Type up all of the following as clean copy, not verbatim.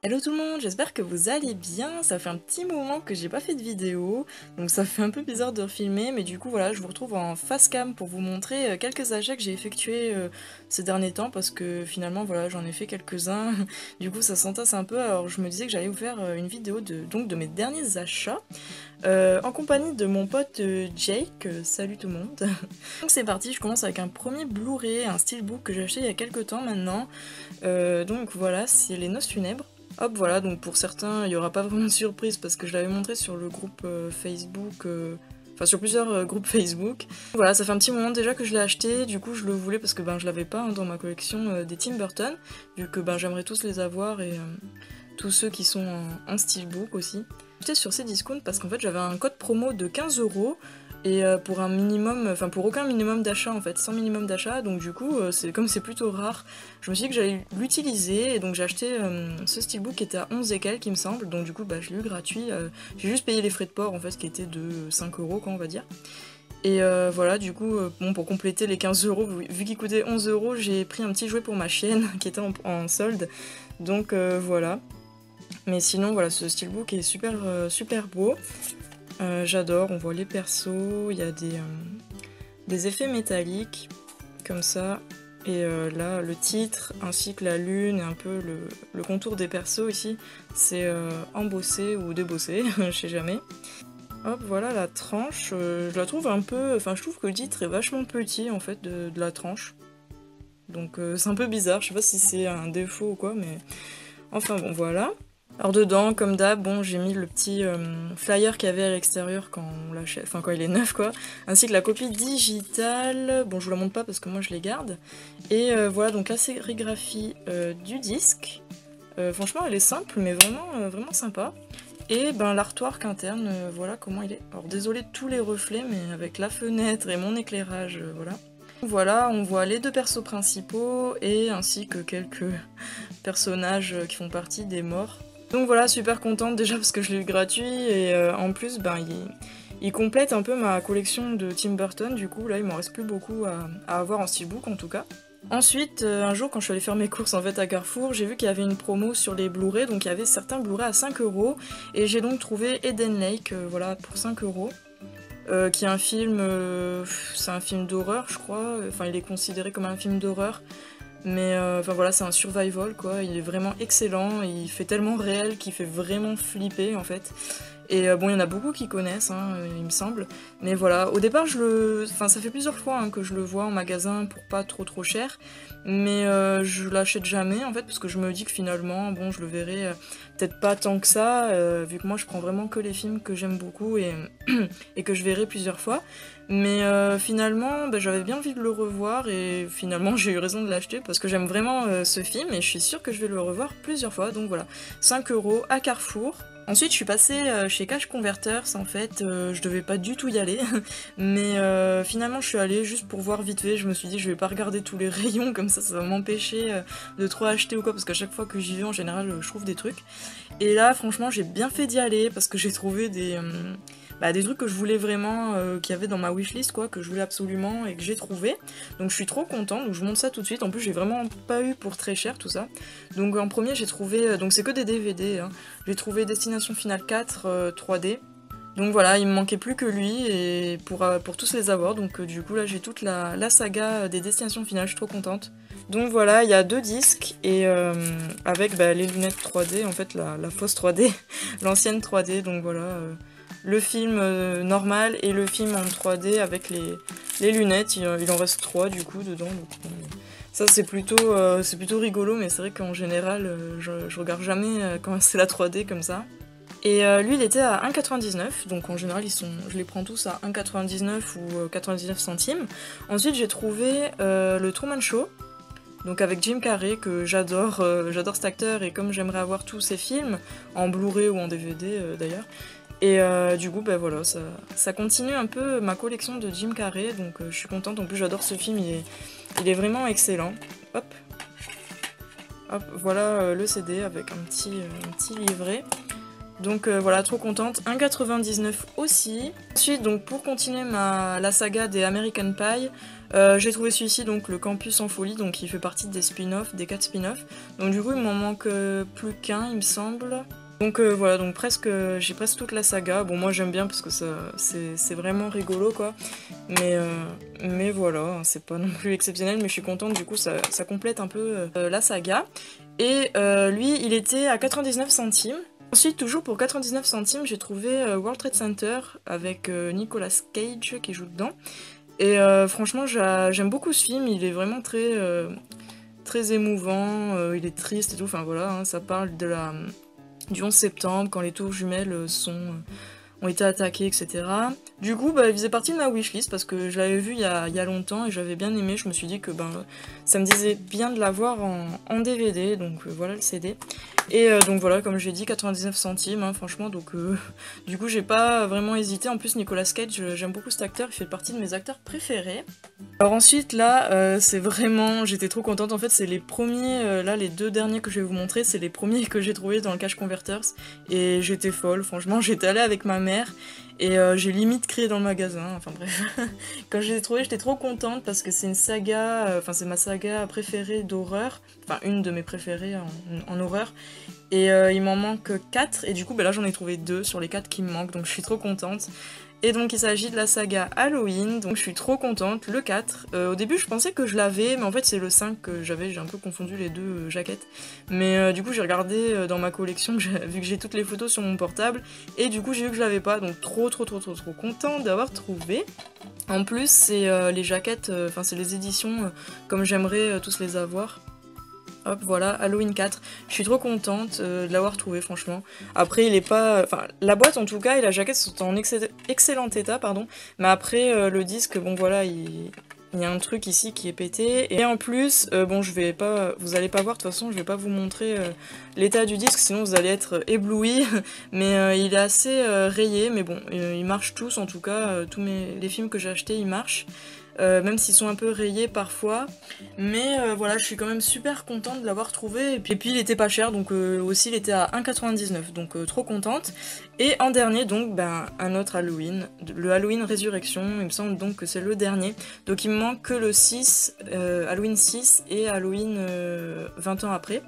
Hello tout le monde, j'espère que vous allez bien, ça fait un petit moment que j'ai pas fait de vidéo, donc ça fait un peu bizarre de refilmer, mais du coup voilà, je vous retrouve en face cam pour vous montrer quelques achats que j'ai effectués ces derniers temps, parce que finalement voilà, j'en ai fait quelques-uns, du coup ça s'entasse un peu, alors je me disais que j'allais vous faire une vidéo de mes derniers achats, en compagnie de mon pote Jake, salut tout le monde. Donc c'est parti, je commence avec un premier Blu-ray, un steelbook que j'ai acheté il y a quelques temps maintenant, donc voilà, c'est Les Noces Funèbres. Hop, voilà, donc pour certains, il n'y aura pas vraiment de surprise parce que je l'avais montré sur le groupe Facebook, enfin sur plusieurs groupes Facebook. Voilà, ça fait un petit moment déjà que je l'ai acheté, du coup je le voulais parce que ben, je l'avais pas dans ma collection des Tim Burton, vu que ben, j'aimerais tous les avoir et tous ceux qui sont en steelbook aussi. J'ai acheté sur Cdiscount parce qu'en fait j'avais un code promo de 15 € et pour un minimum, enfin pour aucun minimum d'achat en fait, sans minimum d'achat, donc du coup c'est comme c'est plutôt rare, je me suis dit que j'allais l'utiliser et donc j'ai acheté ce steelbook qui était à 11 et quelques il me semble, donc du coup bah, je l'ai eu gratuit, j'ai juste payé les frais de port en fait qui étaient de 5 € quoi on va dire. Et voilà, du coup, bon, pour compléter les 15 €, vu qu'il coûtait 11 €, j'ai pris un petit jouet pour ma chienne qui était en solde. Donc voilà. Mais sinon, voilà, ce steelbook est super, super beau. J'adore, on voit les persos, il y a des effets métalliques, comme ça. Et là, le titre, ainsi que la lune et un peu le contour des persos ici, c'est embossé ou débossé, je sais jamais. Hop, voilà la tranche, je la trouve un peu... Enfin, je trouve que le titre est vachement petit, en fait, de la tranche. Donc c'est un peu bizarre, je sais pas si c'est un défaut ou quoi, mais... Enfin bon, voilà. Alors dedans, comme d'hab, bon, j'ai mis le petit flyer qu'il y avait à l'extérieur quand on l'achète, enfin quand il est neuf quoi, ainsi que la copie digitale. Bon, je vous la montre pas parce que moi je les garde. Et voilà donc la sérigraphie du disque. Franchement, elle est simple, mais vraiment, vraiment sympa. Et ben l'artwork interne, voilà comment il est. Alors désolé de tous les reflets, mais avec la fenêtre et mon éclairage, voilà. Voilà, on voit les deux persos principaux et ainsi que quelques personnages qui font partie des morts. Donc voilà, super contente déjà parce que je l'ai eu gratuit et en plus ben, il complète un peu ma collection de Tim Burton, du coup là il m'en reste plus beaucoup à avoir en steelbook en tout cas. Ensuite, un jour quand je suis allée faire mes courses en fait à Carrefour, j'ai vu qu'il y avait une promo sur les Blu-ray, donc il y avait certains Blu-ray à 5 € et j'ai donc trouvé Eden Lake, voilà, pour 5 €. Qui est un film, c'est un film d'horreur je crois, enfin il est considéré comme un film d'horreur, mais enfin voilà, c'est un survival quoi, il est vraiment excellent, il fait tellement réel qu'il fait vraiment flipper en fait. Et bon, il y en a beaucoup qui connaissent, hein, il me semble. Mais voilà, au départ, enfin, ça fait plusieurs fois hein, que je le vois en magasin pour pas trop cher. Mais je l'achète jamais en fait, parce que je me dis que finalement, bon, je le verrai peut-être pas tant que ça, vu que moi je prends vraiment que les films que j'aime beaucoup et que je verrai plusieurs fois. Mais finalement, bah, j'avais bien envie de le revoir et finalement j'ai eu raison de l'acheter parce que j'aime vraiment ce film et je suis sûre que je vais le revoir plusieurs fois. Donc voilà, 5 € à Carrefour. Ensuite, je suis passée chez Cash Converters, en fait, je devais pas du tout y aller, mais finalement je suis allée juste pour voir vite fait, je me suis dit je vais pas regarder tous les rayons, comme ça va m'empêcher de trop acheter ou quoi, parce qu'à chaque fois que j'y vais en général je trouve des trucs. Et là franchement j'ai bien fait d'y aller, parce que j'ai trouvé des trucs que je voulais vraiment, qu'il y avait dans ma wishlist quoi, que je voulais absolument et que j'ai trouvé. Donc je suis trop contente, donc je vous montre ça tout de suite, en plus j'ai vraiment pas eu pour très cher tout ça. Donc en premier j'ai trouvé, donc c'est que des DVD, hein. J'ai trouvé Destination Finale 4 3D. Donc voilà, il me manquait plus que lui et pour tous les avoir. Donc du coup là j'ai toute la saga des Destinations Finales, je suis trop contente. Donc voilà, il y a 2 disques et avec bah, les lunettes 3D, en fait la fausse 3D, l'ancienne 3D. Donc voilà, le film normal et le film en 3D avec les lunettes. Il en reste 3 du coup dedans. Donc, ça c'est plutôt rigolo, mais c'est vrai qu'en général je regarde jamais quand c'est la 3D comme ça. Et lui il était à 1,99, donc en général je les prends tous à 1,99 ou 99 centimes. Ensuite j'ai trouvé le Truman Show, donc avec Jim Carrey que j'adore cet acteur et comme j'aimerais avoir tous ses films, en Blu-ray ou en DVD d'ailleurs. Et du coup bah voilà, ça continue un peu ma collection de Jim Carrey, donc je suis contente, en plus j'adore ce film, il est vraiment excellent. Hop, hop, voilà le CD avec un petit livret. Donc voilà, trop contente. 1,99 aussi. Ensuite, donc pour continuer la saga des American Pie, j'ai trouvé celui-ci, donc le Campus en folie, donc qui fait partie des spin-offs, des 4 spin-offs. Donc du coup, il m'en manque plus qu'un, il me semble. Donc voilà, donc j'ai presque toute la saga. Bon, moi j'aime bien parce que c'est vraiment rigolo quoi. Mais voilà, hein, c'est pas non plus exceptionnel, mais je suis contente, du coup ça complète un peu la saga. Et lui, il était à 99 centimes. Ensuite, toujours pour 99 centimes, j'ai trouvé World Trade Center avec Nicolas Cage qui joue dedans. Et franchement, j'aime beaucoup ce film, il est vraiment très émouvant, il est triste et tout, enfin voilà, hein, ça parle du 11 septembre, quand les tours jumelles ont été attaquées, etc. Du coup, il faisait partie de ma wishlist parce que je l'avais vu il y a longtemps et j'avais bien aimé. Je me suis dit que ça me disait bien de l'avoir en DVD, donc voilà le CD. Et donc voilà, comme j'ai dit, 99 centimes, hein, franchement, donc du coup j'ai pas vraiment hésité. En plus, Nicolas Cage, j'aime beaucoup cet acteur, il fait partie de mes acteurs préférés. Alors ensuite, là, c'est vraiment, j'étais trop contente, en fait, c'est les premiers, là, les 2 derniers que je vais vous montrer, c'est les premiers que j'ai trouvés dans le Cash Converters, et j'étais folle, franchement, j'étais allée avec ma mère, et j'ai limite crié dans le magasin, enfin bref. Quand je les ai trouvés, j'étais trop contente, parce que c'est une saga, c'est ma saga préférée d'horreur, enfin une de mes préférées en horreur, et il m'en manque 4, et du coup, là, j'en ai trouvé 2 sur les 4 qui me manquent, donc je suis trop contente. Et donc il s'agit de la saga Halloween, donc je suis trop contente, le 4. Au début je pensais que je l'avais, mais en fait c'est le 5 que j'avais, j'ai un peu confondu les 2 jaquettes. Mais du coup j'ai regardé dans ma collection, vu que j'ai toutes les photos sur mon portable, et du coup j'ai vu que je l'avais pas, donc trop contente d'avoir trouvé. En plus c'est les jaquettes, c'est les éditions comme j'aimerais tous les avoir. Hop, voilà, Halloween 4. Je suis trop contente de l'avoir trouvé, franchement. Après, il est pas... Enfin, la boîte, en tout cas, et la jaquette sont en excellent état, pardon. Mais après, le disque, bon, voilà, il y a un truc ici qui est pété. Et en plus, bon, je vais pas... Vous allez pas voir, de toute façon, je vais pas vous montrer l'état du disque, sinon vous allez être éblouis. Mais il est assez rayé, mais bon, ils marchent tous, en tout cas. Les films que j'ai achetés, ils marchent. Même s'ils sont un peu rayés parfois, mais voilà, je suis quand même super contente de l'avoir trouvé, et puis il était pas cher, donc aussi il était à 1,99, donc trop contente. Et en dernier, donc, un autre Halloween, le Halloween Résurrection, il me semble donc que c'est le dernier, donc il me manque que le 6, Halloween 6 et Halloween 20 ans après.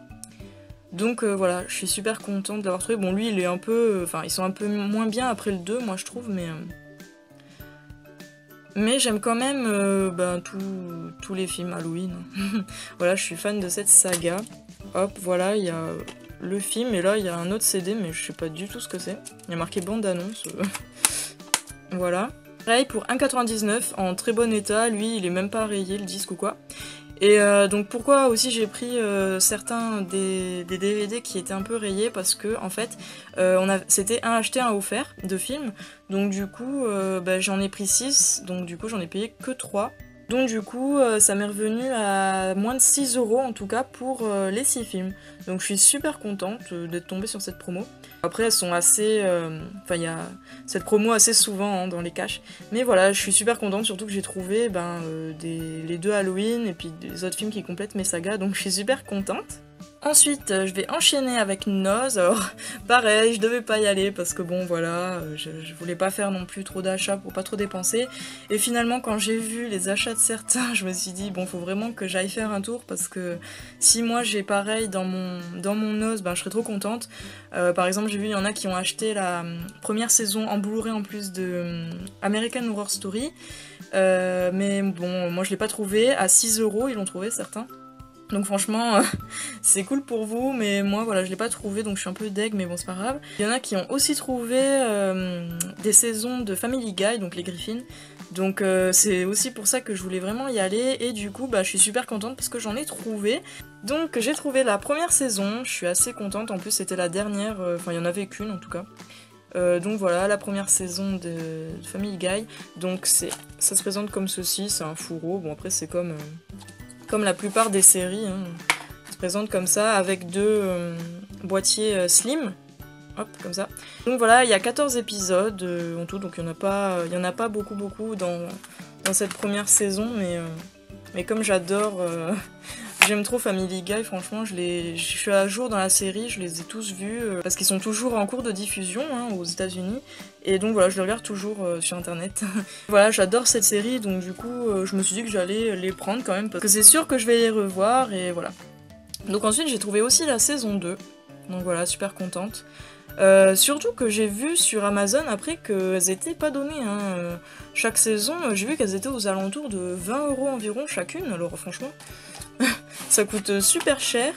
Donc voilà, je suis super contente de l'avoir trouvé. Bon, lui il est un peu, ils sont un peu moins bien après le 2, moi je trouve, mais j'aime quand même tous les films Halloween. Voilà, je suis fan de cette saga. Hop, voilà, il y a le film, et là il y a un autre CD, mais je sais pas du tout ce que c'est. Il y a marqué bande-annonce. Voilà. Pareil pour 1,99 en très bon état, lui il est même pas rayé le disque ou quoi. Et donc pourquoi aussi j'ai pris certains des DVD qui étaient un peu rayés, parce que en fait c'était un acheté un offert de films, donc du coup j'en ai pris 6, donc du coup j'en ai payé que 3. Donc du coup ça m'est revenu à moins de 6 € en tout cas pour les 6 films. Donc je suis super contente d'être tombée sur cette promo. Après elles sont assez... il y a cette promo assez souvent dans les caches. Mais voilà, je suis super contente, surtout que j'ai trouvé les 2 Halloween et puis des autres films qui complètent mes sagas, donc je suis super contente. Ensuite, je vais enchaîner avec Noz. Alors, pareil, je devais pas y aller parce que bon, voilà, je voulais pas faire non plus trop d'achats pour pas trop dépenser. Et finalement, quand j'ai vu les achats de certains, je me suis dit, bon, faut vraiment que j'aille faire un tour, parce que si moi j'ai pareil dans mon Noz, je serais trop contente. Par exemple, j'ai vu, il y en a qui ont acheté la première saison en Blu-ray en plus de American Horror Story. Mais bon, moi je l'ai pas trouvé. À 6 €, ils l'ont trouvé, certains. Donc franchement, c'est cool pour vous, mais moi voilà, je l'ai pas trouvé, donc je suis un peu deg, mais bon, c'est pas grave. Il y en a qui ont aussi trouvé des saisons de Family Guy, donc les Griffins. Donc c'est aussi pour ça que je voulais vraiment y aller, et du coup je suis super contente parce que j'en ai trouvé. Donc j'ai trouvé la première saison, je suis assez contente, en plus c'était la dernière, il y en avait qu'une en tout cas. Donc voilà, la première saison de Family Guy, donc ça se présente comme ceci, c'est un fourreau, bon après c'est comme la plupart des séries, hein. Ça se présente comme ça, avec 2 boîtiers slim, hop, comme ça. Donc voilà, il y a 14 épisodes en tout, donc il y en a pas beaucoup dans cette première saison, mais comme j'adore J'aime trop Family Guy, franchement, je suis à jour dans la série, je les ai tous vus, parce qu'ils sont toujours en cours de diffusion hein, aux États-Unis. Et donc voilà, je les regarde toujours sur internet. Voilà, j'adore cette série, donc du coup, je me suis dit que j'allais les prendre quand même, parce que c'est sûr que je vais les revoir, et voilà. Donc ensuite, j'ai trouvé aussi la saison 2, donc voilà, super contente. Surtout que j'ai vu sur Amazon après qu'elles étaient pas données. Hein. Chaque saison, j'ai vu qu'elles étaient aux alentours de 20 € environ chacune, alors franchement, ça coûte super cher.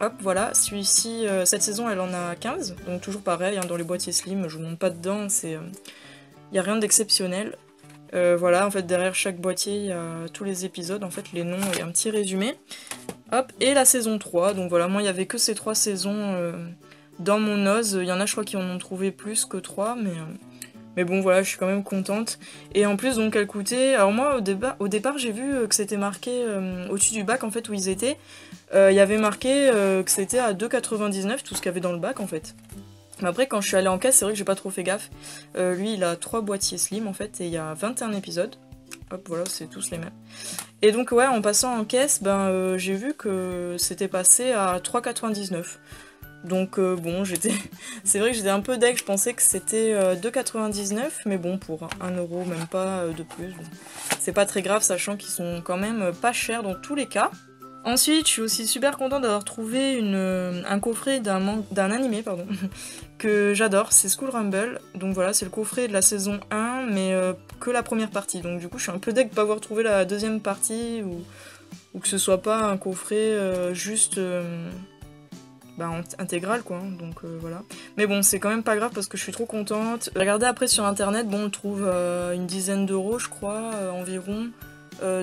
Hop, voilà, celui-ci, cette saison elle en a 15, donc toujours pareil, hein, dans les boîtiers slim, je vous montre pas dedans, y a rien d'exceptionnel. Voilà, en fait derrière chaque boîtier il y a tous les épisodes, en fait les noms et un petit résumé. Hop, et la saison 3, donc voilà, moi il y avait que ces 3 saisons dans mon Oz, il y en a je crois qui en ont trouvé plus que 3, mais bon voilà, je suis quand même contente. Et en plus donc elle coûtait, alors moi au départ j'ai vu que c'était marqué au-dessus du bac en fait où ils étaient, il y avait marqué que c'était à 2,99 tout ce qu'il y avait dans le bac en fait. Mais après quand je suis allée en caisse c'est vrai que j'ai pas trop fait gaffe. Lui il a 3 boîtiers slim en fait et il y a 21 épisodes. Hop voilà, c'est tous les mêmes. Et donc ouais, en passant en caisse, j'ai vu que c'était passé à 3,99. Donc bon, c'est vrai que j'étais un peu deg, je pensais que c'était 2,99, mais bon, pour 1 €, même pas de plus. Bon. C'est pas très grave, sachant qu'ils sont quand même pas chers dans tous les cas. Ensuite, je suis aussi super contente d'avoir trouvé un coffret d'un animé, pardon, que j'adore, c'est School Rumble. Donc voilà, c'est le coffret de la saison 1, mais que la première partie. Donc du coup, je suis un peu deg de pas avoir trouvé la deuxième partie, ou que ce soit pas un coffret juste intégral, quoi. Donc voilà. Mais bon, c'est quand même pas grave parce que je suis trop contente. Regardez après sur internet, bon, on trouve une dizaine d'euros, je crois, environ.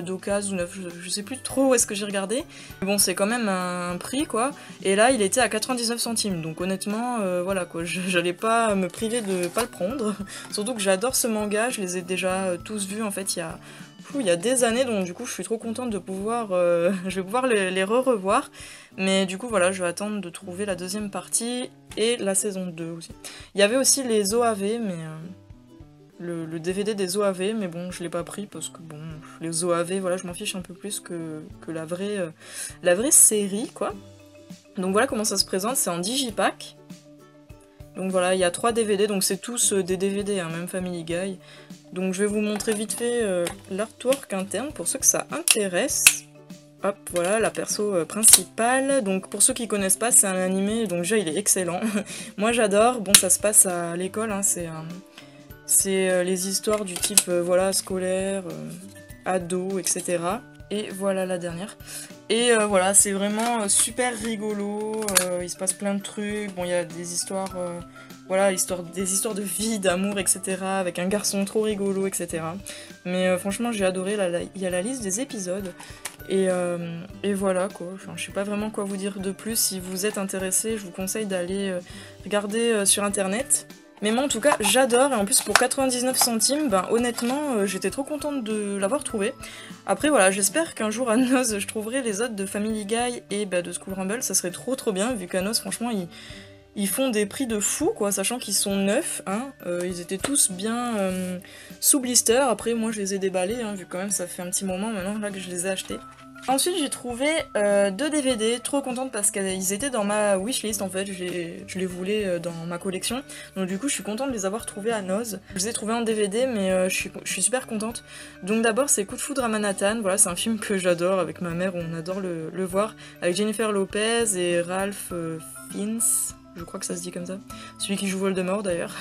D'occasion ou neuf, je sais plus trop où est-ce que j'ai regardé. Mais bon, c'est quand même un prix quoi. Et là, il était à 99 centimes. Donc honnêtement, voilà quoi, j'allais pas me priver de pas le prendre. Surtout que j'adore ce manga, je les ai déjà tous vus en fait il y a des années, donc du coup je suis trop contente de pouvoir, je vais pouvoir les revoir. Mais du coup voilà, je vais attendre de trouver la deuxième partie et la saison 2 aussi. Il y avait aussi les OAV, mais le DVD des OAV, mais bon, je l'ai pas pris parce que bon, les OAV, voilà, je m'en fiche un peu plus que la vraie série, quoi. Donc voilà comment ça se présente, c'est en digipack. Donc voilà, il y a 3 DVD, donc c'est tous des DVD, hein, même Family Guy. Donc je vais vous montrer vite fait l'artwork interne pour ceux que ça intéresse. Hop, voilà, la perso principale. Donc pour ceux qui connaissent pas, c'est un animé, donc déjà il est excellent. Moi j'adore, bon ça se passe à l'école, hein, c'est les histoires du type voilà, scolaire, ado, etc. Et voilà la dernière. Et voilà, c'est vraiment super rigolo, il se passe plein de trucs, bon il y a des histoires, voilà, des histoires de vie, d'amour, etc. avec un garçon trop rigolo, etc. Mais franchement j'ai adoré, il y a la liste des épisodes. Et voilà quoi, enfin, je sais pas vraiment quoi vous dire de plus, si vous êtes intéressé, je vous conseille d'aller regarder sur internet. Mais moi en tout cas j'adore, et en plus pour 99 centimes, honnêtement j'étais trop contente de l'avoir trouvé. Après voilà, j'espère qu'un jour à Noz je trouverai les autres de Family Guy et de School Rumble, ça serait trop bien vu qu'à Noz franchement ils font des prix de fou quoi, sachant qu'ils sont neufs, hein. Ils étaient tous bien sous blister, après moi je les ai déballés, hein, vu quand même ça fait un petit moment maintenant là que je les ai achetés. Ensuite j'ai trouvé 2 DVD, trop contente parce qu'ils étaient dans ma wishlist en fait, je les voulais dans ma collection, donc du coup je suis contente de les avoir trouvés à Noz. Je les ai trouvés en DVD mais je suis super contente. Donc d'abord c'est Coup de foudre à Manhattan, voilà c'est un film que j'adore, avec ma mère on adore le voir, avec Jennifer Lopez et Ralph Fiennes, je crois que ça se dit comme ça, celui qui joue Voldemort d'ailleurs.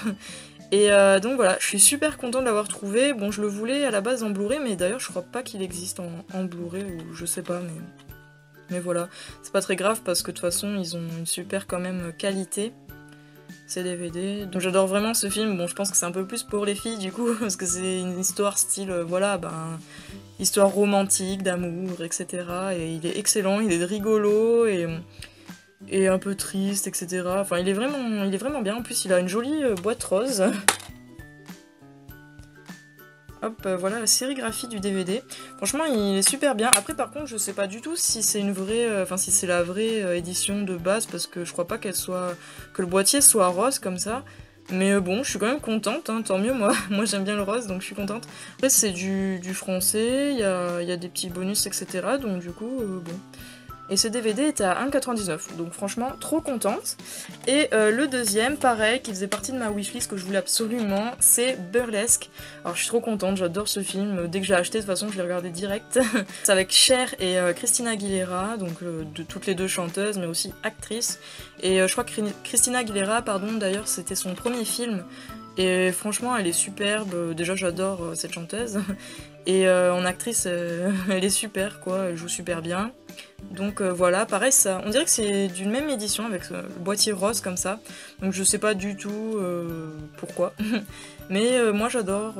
Et donc voilà, je suis super contente de l'avoir trouvé. Bon, je le voulais à la base en Blu-ray, mais d'ailleurs je crois pas qu'il existe en Blu-ray, ou je sais pas, mais voilà. C'est pas très grave parce que de toute façon ils ont une super quand même qualité, ces DVD. Donc j'adore vraiment ce film. Bon, je pense que c'est un peu plus pour les filles du coup, parce que c'est une histoire style, voilà, histoire romantique, d'amour, etc. Et il est excellent, il est rigolo, et un peu triste, etc. Enfin, il est vraiment bien. En plus, il a une jolie boîte rose. Hop, voilà la sérigraphie du DVD. Franchement, il est super bien. Après, par contre, je sais pas du tout si c'est une vraie, si c'est la vraie édition de base, parce que je crois pas que le boîtier soit rose comme ça. Mais bon, je suis quand même contente, hein, tant mieux, moi, moi j'aime bien le rose, donc je suis contente. Après, c'est du français, il y a des petits bonus, etc. Donc du coup, bon. Et ce DVD était à 1,99, donc franchement, trop contente. Et le deuxième, pareil, qui faisait partie de ma wishlist que je voulais absolument, c'est Burlesque. Alors je suis trop contente, j'adore ce film. Dès que je l'ai acheté, de toute façon, je l'ai regardé direct. C'est avec Cher et Christina Aguilera, donc de toutes les deux chanteuses, mais aussi actrices. Et je crois que Christina Aguilera, pardon, d'ailleurs, c'était son premier film. Et franchement, elle est superbe. Déjà, j'adore cette chanteuse. Et en actrice, elle est super, quoi. Elle joue super bien. Donc voilà, pareil, ça, on dirait que c'est d'une même édition avec le boîtier rose comme ça. Donc je sais pas du tout pourquoi. Mais moi j'adore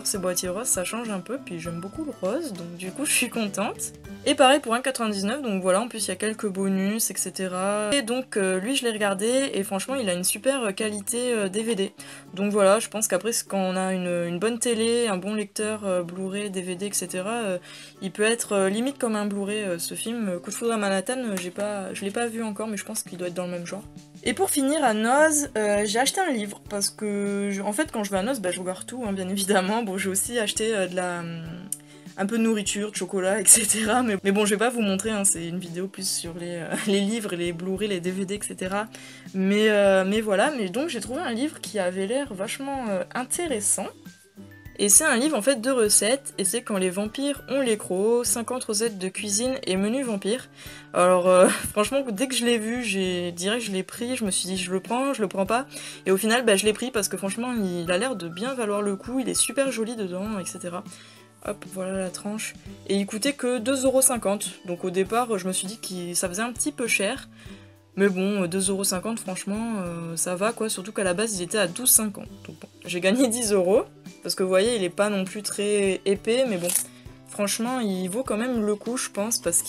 ces boîtiers roses, ça change un peu, puis j'aime beaucoup le rose, donc du coup je suis contente. Et pareil pour 1,99, donc voilà, en plus il y a quelques bonus, etc. Et donc lui je l'ai regardé, et franchement il a une super qualité DVD. Donc voilà, je pense qu'après quand on a une bonne télé, un bon lecteur Blu-ray, DVD, etc., il peut être limite comme un Blu-ray ce film. Coup de foudre à Manhattan, je l'ai pas vu encore, mais je pense qu'il doit être dans le même genre. Et pour finir, à Noz, j'ai acheté un livre, parce que, en fait, quand je vais à Noz, bah, je regarde tout, hein, bien évidemment. Bon, j'ai aussi acheté un peu de nourriture, de chocolat, etc. Mais bon, je vais pas vous montrer, hein, c'est une vidéo plus sur les livres, les Blu-ray, les DVD, etc. Mais voilà, mais donc j'ai trouvé un livre qui avait l'air vachement intéressant. Et c'est un livre en fait de recettes, et c'est quand les vampires ont les crocs, 50 recettes de cuisine et menus vampires. Alors franchement, dès que je l'ai vu, j'ai direct je l'ai pris, je me suis dit je le prends pas, et au final bah, je l'ai pris parce que franchement il a l'air de bien valoir le coup, il est super joli dedans, etc. Hop, voilà la tranche. Et il coûtait que 2,50€, donc au départ je me suis dit que ça faisait un petit peu cher. Mais bon, 2,50€, franchement, ça va quoi, surtout qu'à la base il était à 12,50€. Donc bon, j'ai gagné 10€, parce que vous voyez, il est pas non plus très épais, mais bon, franchement, il vaut quand même le coup, je pense, parce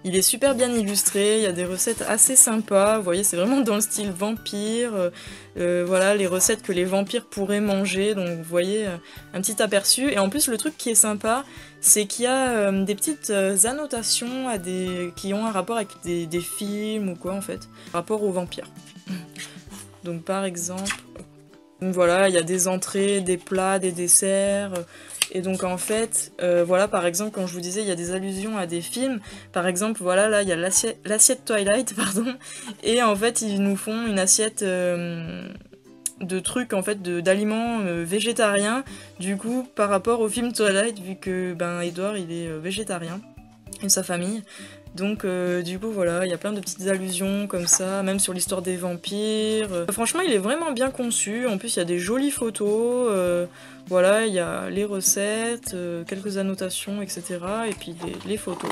il est super bien illustré, il y a des recettes assez sympas, vous voyez, c'est vraiment dans le style vampire, voilà, les recettes que les vampires pourraient manger, donc vous voyez, un petit aperçu. Et en plus, le truc qui est sympa, c'est qu'il y a des petites annotations qui ont un rapport avec des films ou quoi, en fait, rapport aux vampires. Donc par exemple, voilà, il y a des entrées, des plats, des desserts. Et donc en fait, voilà, par exemple, quand je vous disais, il y a des allusions à des films. Par exemple, voilà, là, il y a l'assiette Twilight, pardon. Et en fait, ils nous font une assiette de trucs, en fait, d'aliments végétariens. Du coup, par rapport au film Twilight, vu que, ben, Edward, il est végétarien. Et sa famille. Donc du coup voilà, il y a plein de petites allusions comme ça, même sur l'histoire des vampires. Franchement il est vraiment bien conçu, en plus il y a des jolies photos, voilà, il y a les recettes, quelques annotations, etc. Et puis les photos.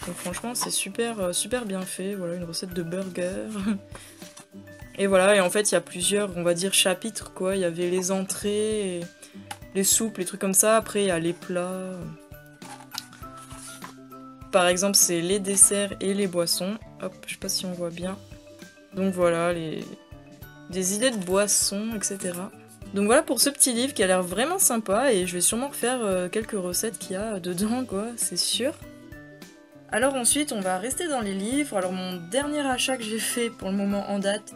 Donc franchement c'est super bien fait, voilà, une recette de burger. Et voilà, et en fait il y a plusieurs, on va dire, chapitres quoi, il y avait les entrées, les soupes, les trucs comme ça, après il y a les plats. Par exemple, c'est les desserts et les boissons. Hop, je sais pas si on voit bien. Donc voilà, des idées de boissons, etc. Donc voilà pour ce petit livre qui a l'air vraiment sympa, et je vais sûrement refaire quelques recettes qu'il y a dedans, quoi, c'est sûr. Alors ensuite, on va rester dans les livres. Alors mon dernier achat que j'ai fait pour le moment en date,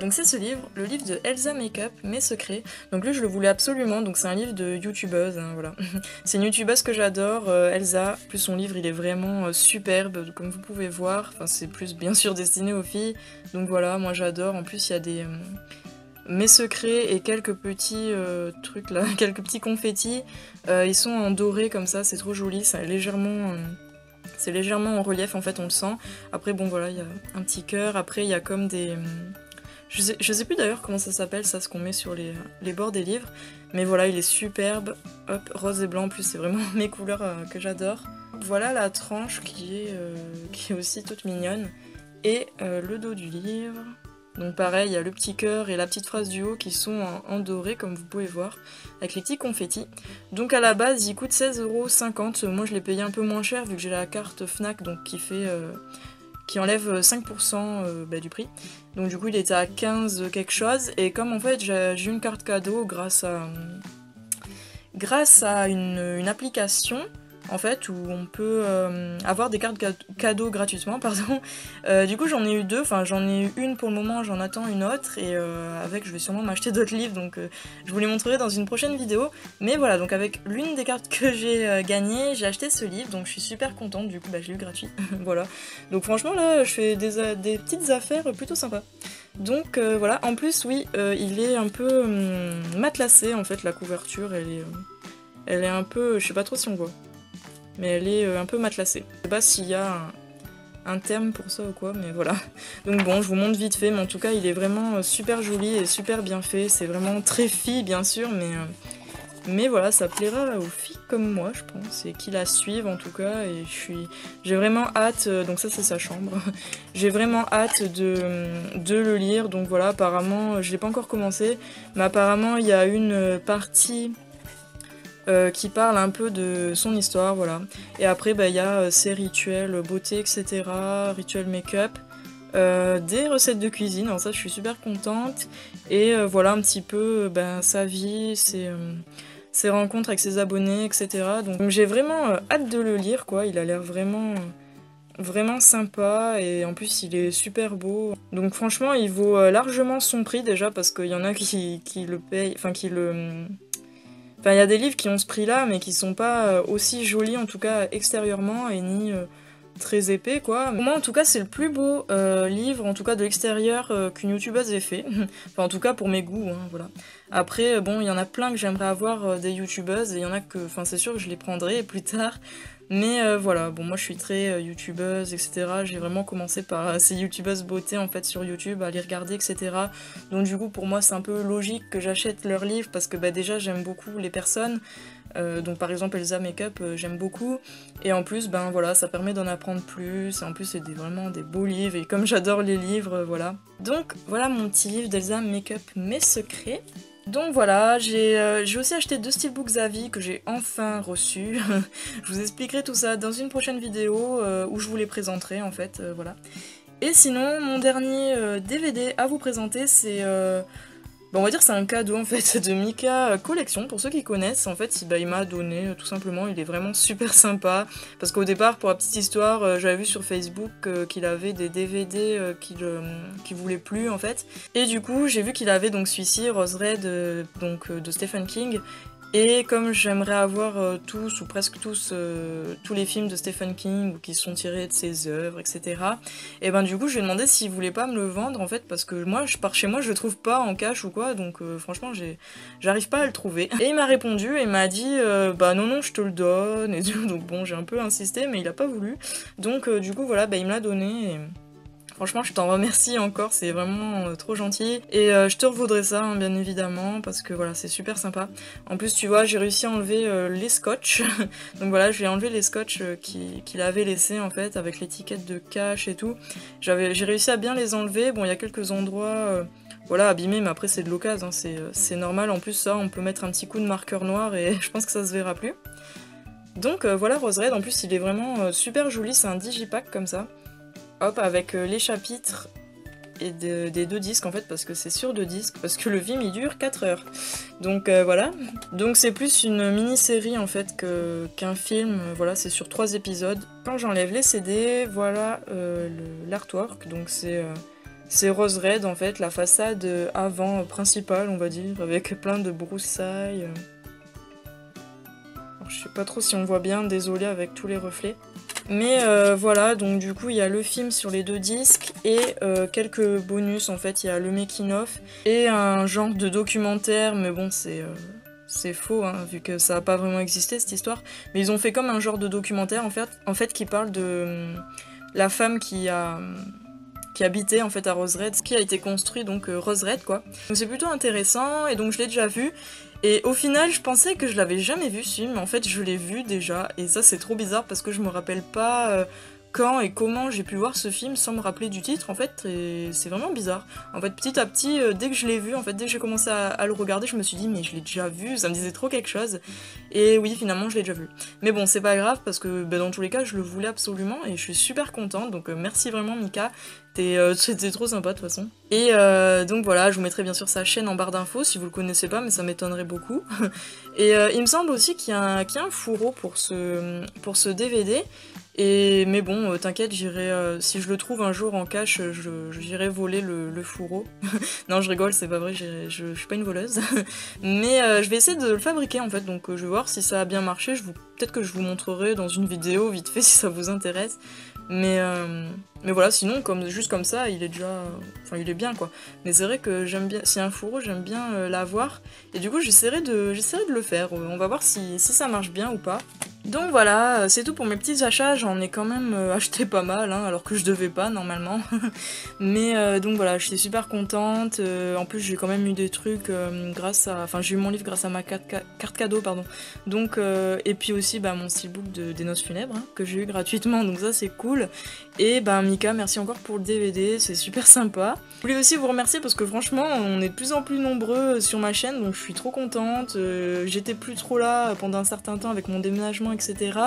donc c'est ce livre, le livre de Elsa Makeup, Mes secrets. Donc lui, je le voulais absolument, donc c'est un livre de youtubeuse, hein, voilà. C'est une youtubeuse que j'adore, Elsa, plus son livre, il est vraiment superbe, comme vous pouvez voir. Enfin, c'est plus bien sûr destiné aux filles, donc voilà, moi j'adore. En plus, il y a des... Mes secrets et quelques petits trucs là, quelques petits confettis. Ils sont en doré comme ça, c'est trop joli, c'est légèrement en relief en fait, on le sent. Après bon voilà, il y a un petit cœur, après il y a comme des... Je sais plus d'ailleurs comment ça s'appelle, ça, ce qu'on met sur les bords des livres. Mais voilà, il est superbe. Hop, rose et blanc, en plus c'est vraiment mes couleurs que j'adore. Voilà la tranche qui est aussi toute mignonne. Et le dos du livre. Donc pareil, il y a le petit cœur et la petite phrase du haut qui sont en doré, comme vous pouvez voir, avec les petits confettis. Donc à la base, il coûte 16,50 €. Moi je l'ai payé un peu moins cher vu que j'ai la carte Fnac, donc qui enlève 5% du prix. Donc du coup il était à 15 quelque chose. Et comme en fait j'ai eu une carte cadeau grâce à une application, en fait, où on peut avoir des cartes cadeaux gratuitement, pardon. Du coup, j'en ai eu deux, enfin j'en ai eu une pour le moment, j'en attends une autre, et avec je vais sûrement m'acheter d'autres livres, donc je vous les montrerai dans une prochaine vidéo. Mais voilà, donc avec l'une des cartes que j'ai gagnées, j'ai acheté ce livre, donc je suis super contente, du coup bah, je l'ai eu gratuit, voilà. Donc franchement là, je fais des petites affaires plutôt sympas. Donc voilà, en plus oui, il est un peu matelassé en fait, la couverture, elle est un peu, je sais pas trop si on voit, mais elle est un peu matelassée. Je sais pas s'il y a un terme pour ça ou quoi, mais voilà. Donc bon, je vous montre vite fait, mais en tout cas il est vraiment super joli et super bien fait, c'est vraiment très fille bien sûr, mais voilà, ça plaira aux filles comme moi, je pense, et qui la suivent en tout cas, et j'ai vraiment hâte, donc ça c'est sa chambre, j'ai vraiment hâte de le lire, donc voilà, apparemment, je l'ai pas encore commencé, mais apparemment il y a une partie qui parle un peu de son histoire, voilà. Et après, bah, il y a ses rituels beauté, etc., rituels make-up, des recettes de cuisine, alors ça je suis super contente, et voilà un petit peu ben, sa vie, ses rencontres avec ses abonnés, etc. Donc j'ai vraiment hâte de le lire, quoi. Il a l'air vraiment sympa et en plus il est super beau. Donc franchement il vaut largement son prix déjà parce qu'il y en a qui le payent, enfin qui le... Enfin il y a des livres qui ont ce prix là mais qui sont pas aussi jolis en tout cas extérieurement et ni très épais quoi. Pour moi en tout cas c'est le plus beau livre en tout cas de l'extérieur qu'une youtubeuse ait fait. Enfin en tout cas pour mes goûts hein, voilà. Après bon il y en a plein que j'aimerais avoir des youtubeuses et il y en a que enfin c'est sûr que je les prendrai plus tard. Mais voilà, bon moi je suis très youtubeuse, etc. J'ai vraiment commencé par ces youtubeuses beauté en fait sur YouTube, à les regarder, etc. Donc du coup pour moi c'est un peu logique que j'achète leurs livres parce que bah, déjà j'aime beaucoup les personnes. Donc par exemple Elsa Makeup j'aime beaucoup. Et en plus ben voilà ça permet d'en apprendre plus. Et en plus c'est vraiment des beaux livres et comme j'adore les livres, voilà. Donc voilà mon petit livre d'Elsa Makeup Mes Secrets. Donc voilà, j'ai aussi acheté 2 steelbooks à vie que j'ai enfin reçus. Je vous expliquerai tout ça dans une prochaine vidéo où je vous les présenterai en fait, voilà. Et sinon, mon dernier DVD à vous présenter, c'est... on va dire c'est un cadeau en fait de Mika Collection, pour ceux qui connaissent, en fait il m'a donné tout simplement, il est vraiment super sympa, parce qu'au départ pour la petite histoire j'avais vu sur Facebook qu'il avait des DVD qu'il voulait plus en fait, et du coup j'ai vu qu'il avait donc celui-ci, Rose Red, de Stephen King. Et comme j'aimerais avoir tous, ou presque tous, tous les films de Stephen King, ou qui sont tirés de ses œuvres, etc. Et ben du coup, je lui ai demandé s'il voulait pas me le vendre, en fait, parce que moi, je pars chez moi, je le trouve pas en cash ou quoi, donc franchement, j'arrive pas à le trouver. Et il m'a répondu, et il m'a dit, bah non, je te le donne, et tout. Donc bon, j'ai un peu insisté, mais il a pas voulu. Donc du coup, voilà, bah, il me l'a donné, et... Franchement, je t'en remercie encore, c'est vraiment trop gentil. Et je te revaudrai ça, hein, bien évidemment, parce que voilà, c'est super sympa. En plus, tu vois, j'ai réussi à enlever les scotch. Donc voilà, je lui ai enlevé les scotch qu'il avait laissés, en fait, avec l'étiquette de cash et tout. J'ai réussi à bien les enlever. Bon, il y a quelques endroits... voilà, abîmés, mais après c'est de l'occasion, hein, c'est normal. En plus, ça, on peut mettre un petit coup de marqueur noir et je pense que ça se verra plus. Donc voilà, Rose Red, en plus, il est vraiment super joli, c'est un digipack comme ça. Hop, avec les chapitres et des 2 disques en fait, parce que c'est sur 2 disques, parce que le film il dure 4 heures. Donc voilà. Donc c'est plus une mini-série en fait qu'un film, voilà, c'est sur 3 épisodes. Quand j'enlève les CD, voilà l'artwork, donc c'est Rose Red en fait, la façade avant principale on va dire, avec plein de broussailles. Alors, je sais pas trop si on voit bien, désolé avec tous les reflets. Mais voilà, donc du coup il y a le film sur les 2 disques et quelques bonus en fait, il y a le making of et un genre de documentaire, mais bon c'est faux hein, vu que ça n'a pas vraiment existé cette histoire, mais ils ont fait comme un genre de documentaire en fait qui parle de la femme qui habitait en fait à Rose Red, qui a été construit donc Rose Red quoi. Donc c'est plutôt intéressant et donc je l'ai déjà vu. Et au final, je pensais que je l'avais jamais vu ce film, mais en fait je l'ai vu déjà, et ça c'est trop bizarre parce que je me rappelle pas quand et comment j'ai pu voir ce film sans me rappeler du titre en fait, et c'est vraiment bizarre. En fait petit à petit, dès que je l'ai vu, en fait dès que j'ai commencé à le regarder, je me suis dit mais je l'ai déjà vu, ça me disait trop quelque chose, et oui finalement je l'ai déjà vu. Mais bon c'est pas grave parce que dans tous les cas je le voulais absolument et je suis super contente, donc merci vraiment Mika. C'était trop sympa de toute façon. Et donc voilà, je vous mettrai bien sûr sa chaîne en barre d'infos si vous le connaissez pas, mais ça m'étonnerait beaucoup. Et il me semble aussi qu'il y a un fourreau pour ce DVD. Mais bon, t'inquiète, si je le trouve un jour en cache, j'irai voler le fourreau. Non, je rigole, c'est pas vrai, je suis pas une voleuse. Mais je vais essayer de le fabriquer en fait, donc je vais voir si ça a bien marché. Peut-être que je vous montrerai dans une vidéo vite fait si ça vous intéresse. Mais voilà, sinon, juste comme ça, il est déjà... Enfin, il est bien, quoi. Mais c'est vrai que j'aime bien... S'il y a un fourreau, j'aime bien l'avoir. Et du coup, j'essaierai de le faire. On va voir si ça marche bien ou pas. Donc voilà, c'est tout pour mes petits achats. J'en ai quand même acheté pas mal, hein, alors que je devais pas, normalement. Mais donc voilà, j'étais super contente. En plus, j'ai quand même eu des trucs grâce à... Enfin, j'ai eu mon livre grâce à ma carte cadeau, pardon. Donc, et puis aussi, bah, mon steelbook des noces funèbres, hein, que j'ai eu gratuitement. Donc ça, c'est cool. Et ben Mika, merci encore pour le DVD, c'est super sympa. Je voulais aussi vous remercier parce que franchement, on est de plus en plus nombreux sur ma chaîne, donc je suis trop contente. J'étais plus trop là pendant un certain temps avec mon déménagement, etc.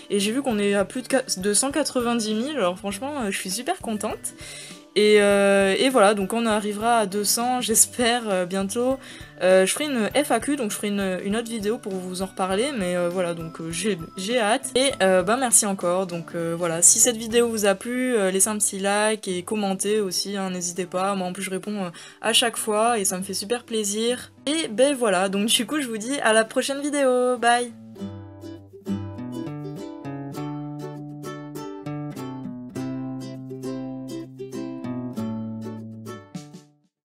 Et j'ai vu qu'on est à plus de 190 000, alors franchement, je suis super contente. Et voilà, donc on arrivera à 200, j'espère, bientôt. Je ferai une FAQ, donc je ferai une autre vidéo pour vous en reparler, mais voilà, donc j'ai hâte. Et bah merci encore, donc voilà, si cette vidéo vous a plu, laissez un petit like et commentez aussi, hein, n'hésitez pas. Moi en plus je réponds à chaque fois et ça me fait super plaisir. Et ben voilà, donc du coup je vous dis à la prochaine vidéo, bye!